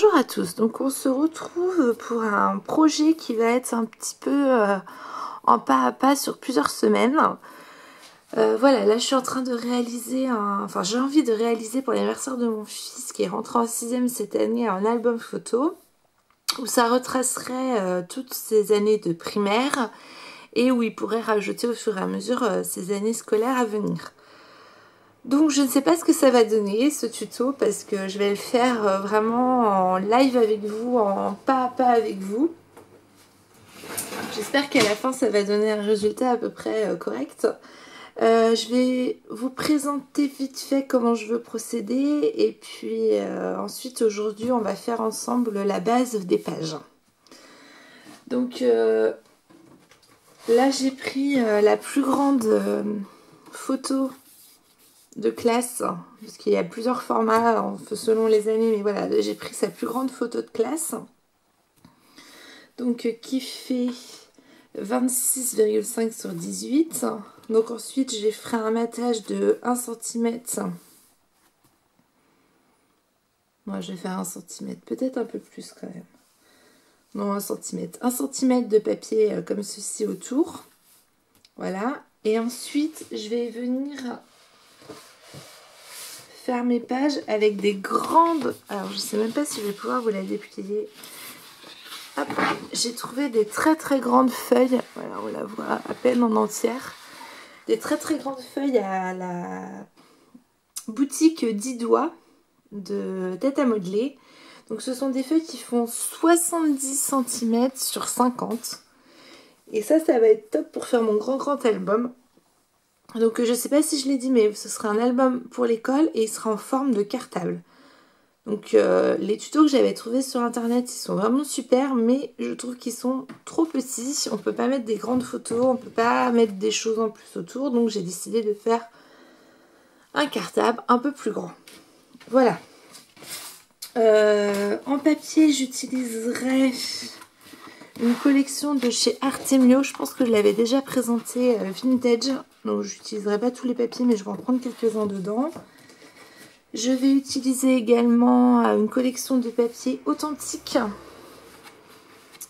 Bonjour à tous, donc on se retrouve pour un projet qui va être un petit peu en pas à pas sur plusieurs semaines. Voilà, là je suis en train de réaliser enfin j'ai envie de réaliser pour l'anniversaire de mon fils qui est rentré en 6e cette année un album photo où ça retracerait toutes ses années de primaire et où il pourrait rajouter au fur et à mesure ses années scolaires à venir. Donc je ne sais pas ce que ça va donner ce tuto parce que je vais le faire vraiment en live avec vous, en pas à pas avec vous. J'espère qu'à la fin ça va donner un résultat à peu près correct. Je vais vous présenter vite fait comment je veux procéder et puis ensuite aujourd'hui on va faire ensemble la base des pages. Donc là j'ai pris la plus grande photo de classe, parce qu'il y a plusieurs formats selon les années, mais voilà, j'ai pris sa plus grande photo de classe, donc qui fait 26,5 sur 18. Donc ensuite j'ai fait un matage de 1 cm. Moi je vais faire 1 cm, peut-être un peu plus quand même. Non, 1 cm. 1 cm de papier comme ceci autour. Voilà. Et ensuite je vais venir faire mes pages avec des grandes... Alors je sais même pas si je vais pouvoir vous la déplier. Hop, j'ai trouvé des très très grandes feuilles. Voilà, on la voit à peine en entière. Des très très grandes feuilles à la boutique 10 doigts de Tête à modeler. Donc ce sont des feuilles qui font 70 cm sur 50. Et ça va être top pour faire mon grand album. Donc je sais pas si je l'ai dit, mais ce sera un album pour l'école et il sera en forme de cartable. Donc les tutos que j'avais trouvés sur internet, ils sont vraiment super, mais je trouve qu'ils sont trop petits. On peut pas mettre des grandes photos, on peut pas mettre des choses en plus autour. Donc j'ai décidé de faire un cartable un peu plus grand. Voilà. En papier, j'utiliserai une collection de chez Artemio. Je pense que je l'avais déjà présenté vintage. Donc j'utiliserai pas tous les papiers, mais je vais en prendre quelques-uns dedans. Je vais utiliser également une collection de papiers authentiques.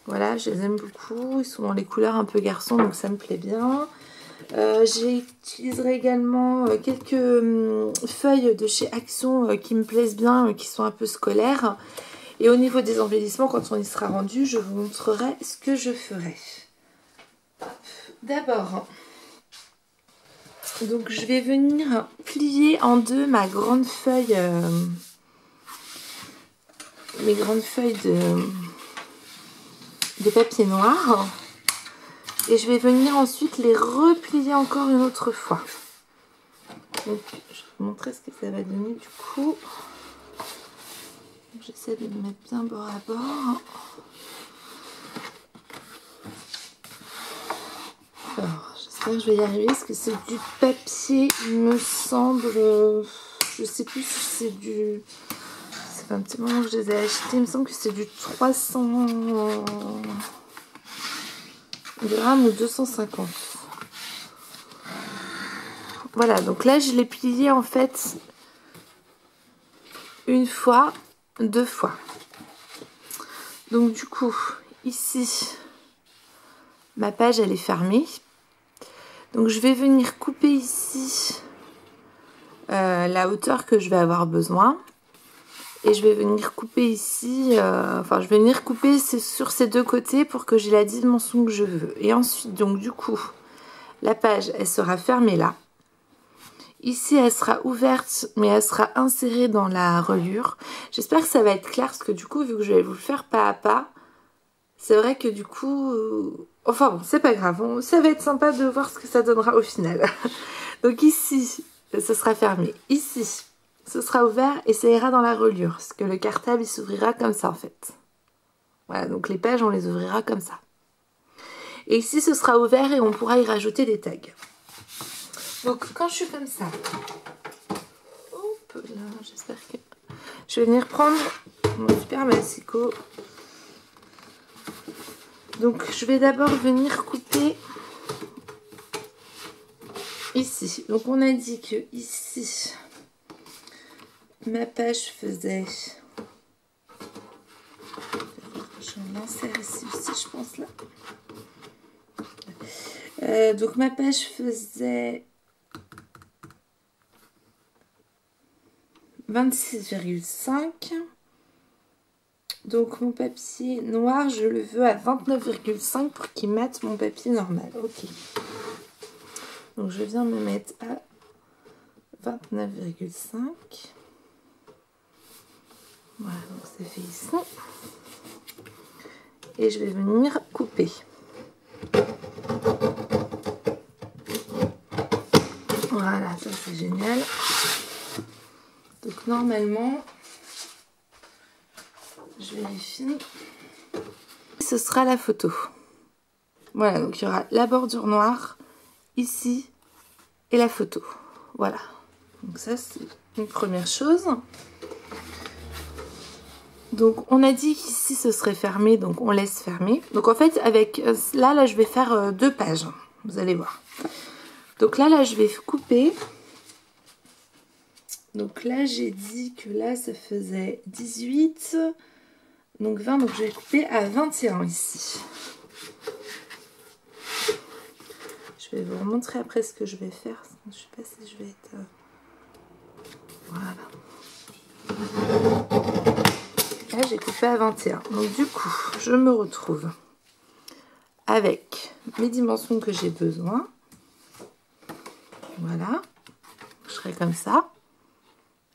Voilà, je les aime beaucoup. Ils sont dans les couleurs un peu garçon, donc ça me plaît bien. J'utiliserai également quelques feuilles de chez Action qui me plaisent bien, qui sont un peu scolaires. Et au niveau des embellissements, quand on y sera rendu, je vous montrerai ce que je ferai. D'abord, donc je vais venir plier en deux ma grande feuille, mes grandes feuilles de papier noir. Et je vais venir ensuite les replier encore une autre fois. Donc je vais vous montrer ce que ça va donner du coup. J'essaie de le mettre bien bord à bord. Alors, j'espère que je vais y arriver parce que c'est du papier, il me semble. Je sais plus si c'est du... Ça fait un petit moment que je les ai achetés. Il me semble que c'est du 300 grammes ou 250. Voilà, donc là je l'ai plié en fait une fois, deux fois. Donc du coup, ici, ma page elle est fermée. Donc je vais venir couper ici la hauteur que je vais avoir besoin. Et je vais venir couper ici, enfin je vais venir couper sur ces deux côtés pour que j'ai la dimension que je veux. Et ensuite, donc du coup, la page elle sera fermée là. Ici, elle sera ouverte, mais elle sera insérée dans la reliure. J'espère que ça va être clair, parce que du coup, vu que je vais vous le faire pas à pas, c'est vrai que du coup... Enfin bon, c'est pas grave. Ça va être sympa de voir ce que ça donnera au final. Donc ici, ce sera fermé. Ici, ce sera ouvert et ça ira dans la reliure. Parce que le cartable, il s'ouvrira comme ça, en fait. Voilà, donc les pages, on les ouvrira comme ça. Et ici, ce sera ouvert et on pourra y rajouter des tags. Donc quand je suis comme ça, hop là, j'espère que... Je vais venir prendre mon super massicot. Donc je vais d'abord venir couper ici. Donc on a dit que ici, ma page faisait J'en insère ici aussi, je pense, là. Donc ma page faisait 26,5. Donc mon papier noir, je le veux à 29,5 pour qu'il mette mon papier normal. Ok. Donc je viens me mettre à 29,5. Voilà, donc c'est fait ici. Et je vais venir couper. Voilà, ça c'est génial. Donc normalement, je vérifie. Ce sera la photo. Voilà, donc il y aura la bordure noire ici et la photo. Voilà. Donc ça c'est une première chose. Donc on a dit qu'ici ce serait fermé, donc on laisse fermer. Donc en fait avec là je vais faire 2 pages. Vous allez voir. Donc là je vais couper. Donc là j'ai dit que là ça faisait 18. Donc 20, donc je vais couper à 21 ici. Je vais vous remontrer après ce que je vais faire. Je ne sais pas si je vais être... Voilà. Là j'ai coupé à 21. Donc du coup, je me retrouve avec mes dimensions que j'ai besoin. Voilà. Je serai comme ça.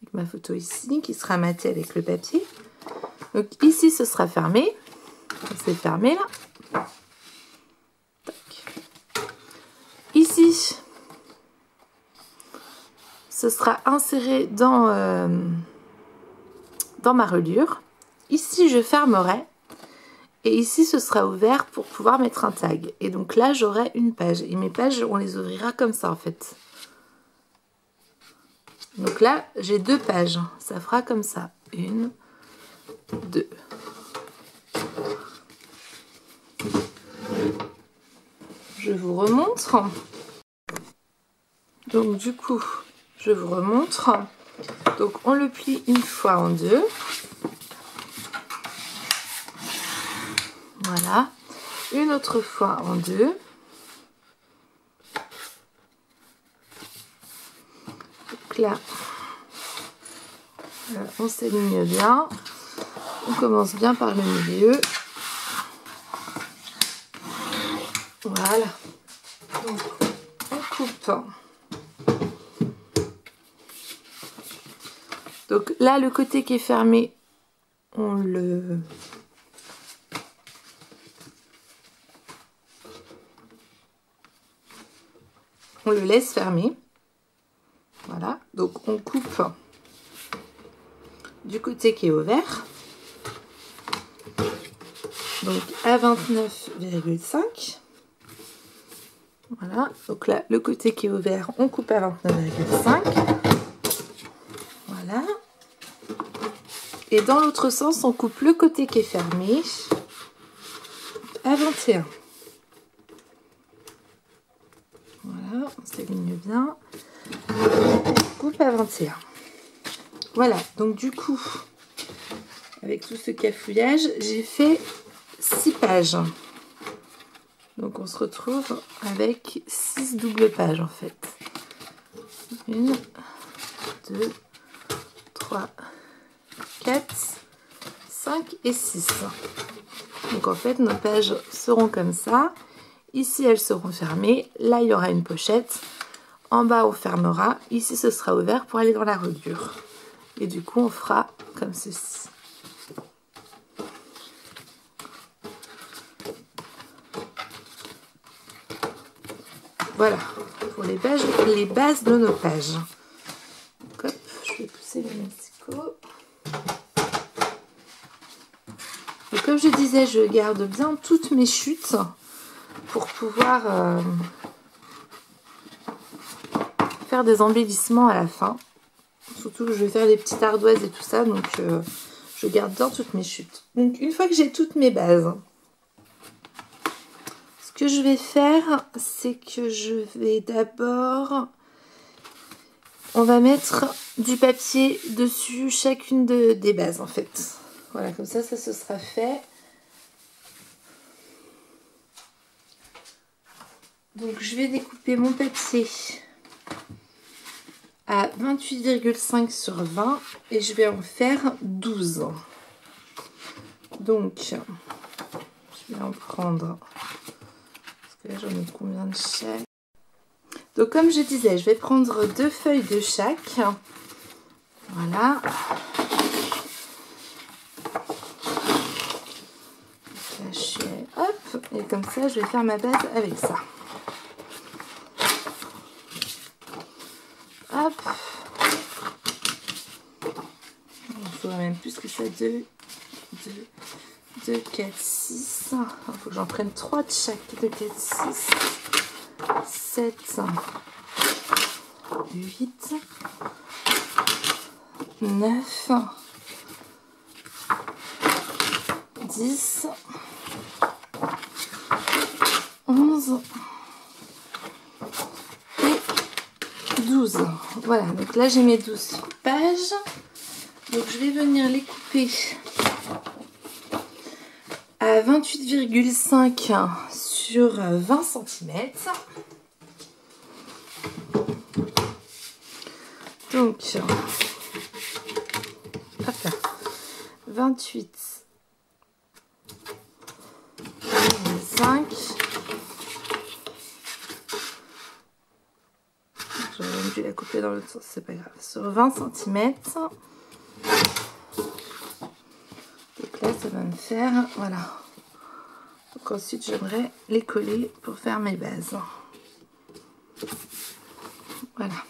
Avec ma photo ici, qui sera matée avec le papier. Donc ici ce sera fermé. C'est fermé là. Tac. Ici ce sera inséré dans ma reliure. Ici je fermerai. Et ici ce sera ouvert pour pouvoir mettre un tag. Et donc là j'aurai une page. Et mes pages on les ouvrira comme ça en fait. Donc là j'ai 2 pages. Ça fera comme ça. 1, 2. Je vous remontre. Donc du coup, je vous remontre. Donc on le plie une fois en 2. Voilà. Une autre fois en 2. Donc là, on s'aligne bien. On commence bien par le milieu. Voilà. Donc, on coupe. Donc là, le côté qui est fermé, on le laisse fermer. Voilà. Donc on coupe du côté qui est ouvert. Donc à 29,5. Voilà, donc là, le côté qui est ouvert, on coupe à 29,5. Voilà. Et dans l'autre sens, on coupe le côté qui est fermé à 21. Voilà, on s'aligne bien. On coupe à 21. Voilà, donc du coup, avec tout ce cafouillage, j'ai fait 6 pages. Donc on se retrouve avec 6 doubles pages en fait. 1, 2, 3, 4, 5 et 6. Donc en fait nos pages seront comme ça. Ici elles seront fermées. Là il y aura une pochette. En bas on fermera. Ici ce sera ouvert pour aller dans la reliure. Et du coup on fera comme ceci. Voilà, pour les bases de nos pages. Donc, hop, je vais pousser le Mexico. Et comme je disais, je garde bien toutes mes chutes pour pouvoir faire des embellissements à la fin. Surtout que je vais faire des petites ardoises et tout ça, donc je garde bien toutes mes chutes. Donc une fois que j'ai toutes mes bases, ce que je vais faire, c'est que je vais d'abord, on va mettre du papier dessus chacune des bases en fait. Voilà, comme ça se sera fait. Donc je vais découper mon papier à 28,5 sur 20 et je vais en faire 12. Donc je vais en prendre, parce que là j'en ai combien de chaque. Donc comme je disais, je vais prendre 2 feuilles de chaque. Voilà. Là, je suis, hop, et comme ça je vais faire ma base avec ça. Hop. Il faudrait même plus que ça. 2, 4, 6. Il faut que j'en prenne 3 de chaque. 2, 4, 6, 7, 8, 9, 10, 11 et 12. Voilà, donc là j'ai mes 12 pages. Donc je vais venir les couper à 28,5 sur 20 cm. Donc, hop là, 28,5. J'aurais même dû la couper dans l'autre sens, c'est pas grave. Sur 20 cm. Donc là, ça va me faire, voilà. Donc ensuite, j'aimerais les coller pour faire mes bases. Voilà.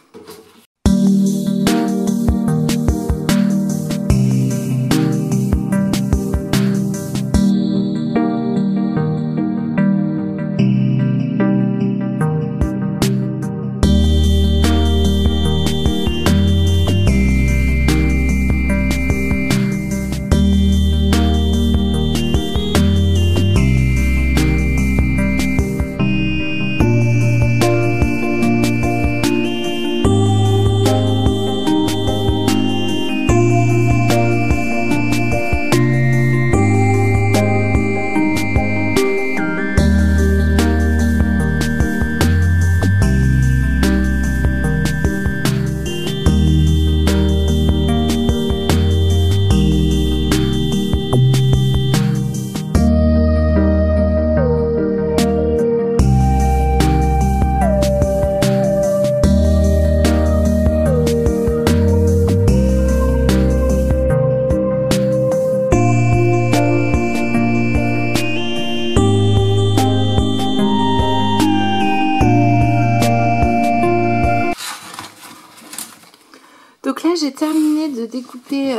Donc là j'ai terminé de découper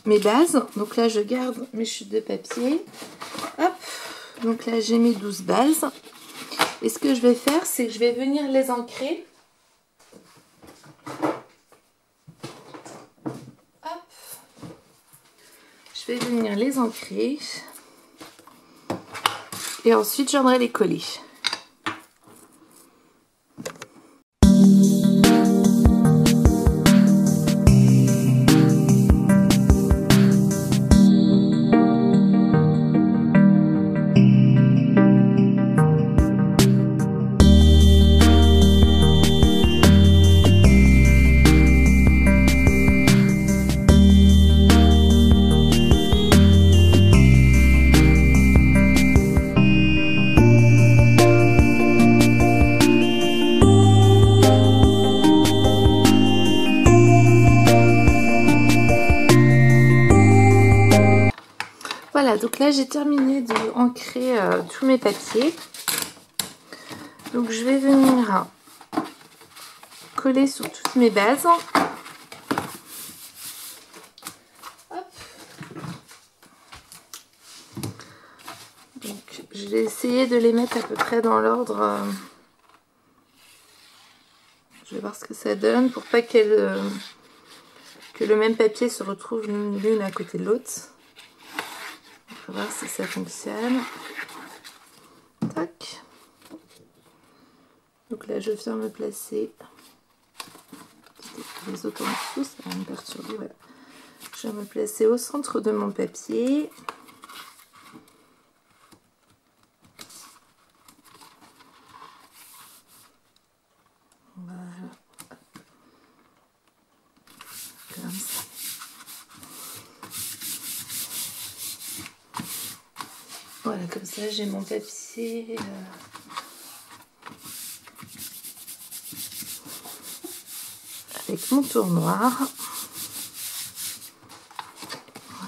mes bases. Donc là je garde mes chutes de papier. Hop. Donc là j'ai mes 12 bases. Et ce que je vais faire, c'est que je vais venir les ancrer. Hop. Je vais venir les ancrer. Et ensuite je viendrai les coller. Voilà, donc là j'ai terminé de ancrer tous mes papiers. Donc je vais venir coller sur toutes mes bases. Hop. Donc je vais essayer de les mettre à peu près dans l'ordre. Je vais voir ce que ça donne pour pas que le même papier se retrouve l'une à côté de l'autre. On va voir si ça fonctionne. Tac. Donc là je viens me placer. Les autres en dessous, ça va me perturber. Voilà. Je vais me placer au centre de mon papier. Voilà, comme ça j'ai mon papier. Avec mon tournoir.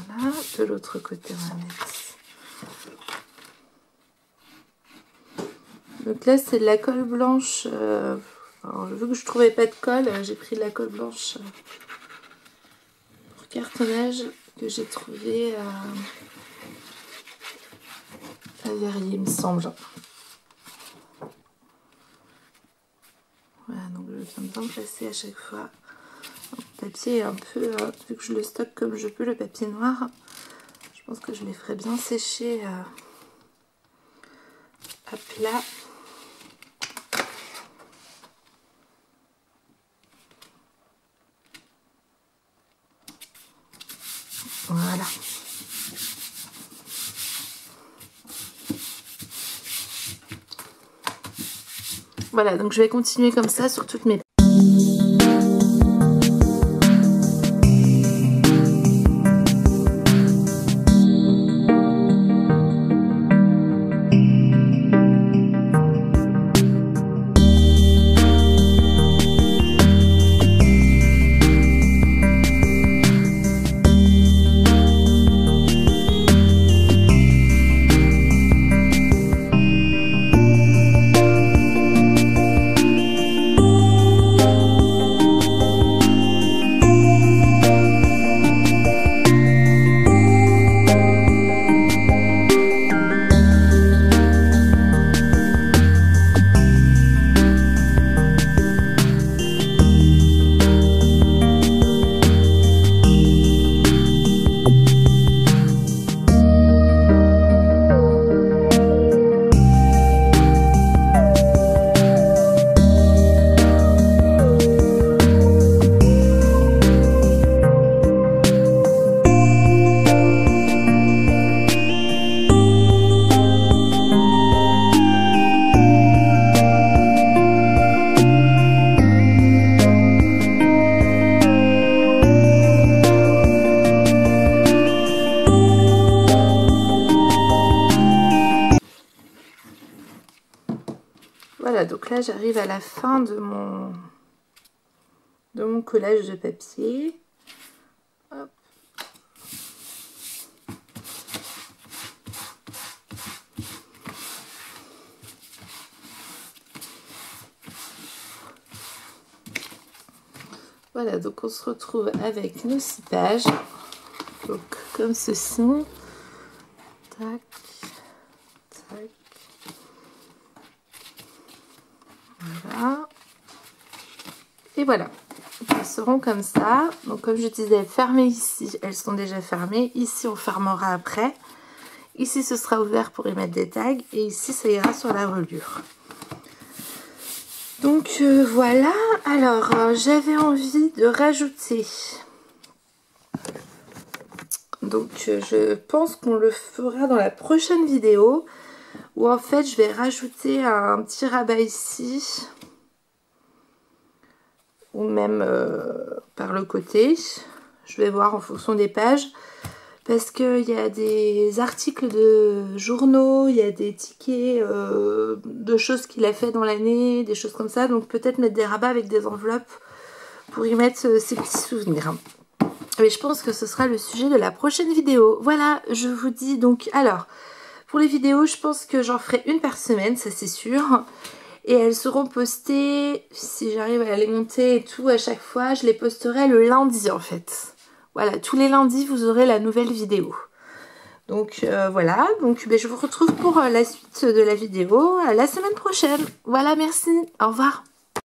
Voilà, de l'autre côté on va mettre. Donc là c'est de la colle blanche. Alors, vu que je trouvais pas de colle, j'ai pris de la colle blanche pour cartonnage que j'ai trouvé à Verrier, il me semble. Voilà, donc je viens bien placer à chaque fois. Le papier est un peu, vu que je le stocke comme je peux, le papier noir, je pense que je les ferai bien sécher à plat. Voilà. Voilà, donc je vais continuer comme ça sur toutes mes... Voilà, donc là j'arrive à la fin de mon collage de papier. Hop. Voilà, donc on se retrouve avec nos 6 pages. Donc comme ceci. Tac, tac. Voilà. Et voilà. Elles seront comme ça. Donc comme je disais, fermées ici, elles sont déjà fermées. Ici, on fermera après. Ici, ce sera ouvert pour y mettre des tags. Et ici, ça ira sur la reliure. Donc voilà. Alors, j'avais envie de rajouter. Donc je pense qu'on le fera dans la prochaine vidéo. Où en fait, je vais rajouter un petit rabat ici. Ou même par le côté. Je vais voir en fonction des pages. Parce qu'il y a des articles de journaux, il y a des tickets de choses qu'il a fait dans l'année, des choses comme ça. Donc peut-être mettre des rabats avec des enveloppes pour y mettre ses petits souvenirs. Mais je pense que ce sera le sujet de la prochaine vidéo. Voilà, je vous dis donc, alors, pour les vidéos, je pense que j'en ferai une par semaine, ça c'est sûr. Et elles seront postées, si j'arrive à les monter et tout à chaque fois, je les posterai le lundi en fait. Voilà, tous les lundis, vous aurez la nouvelle vidéo. Donc voilà, donc je vous retrouve pour la suite de la vidéo la semaine prochaine. Voilà, merci, au revoir.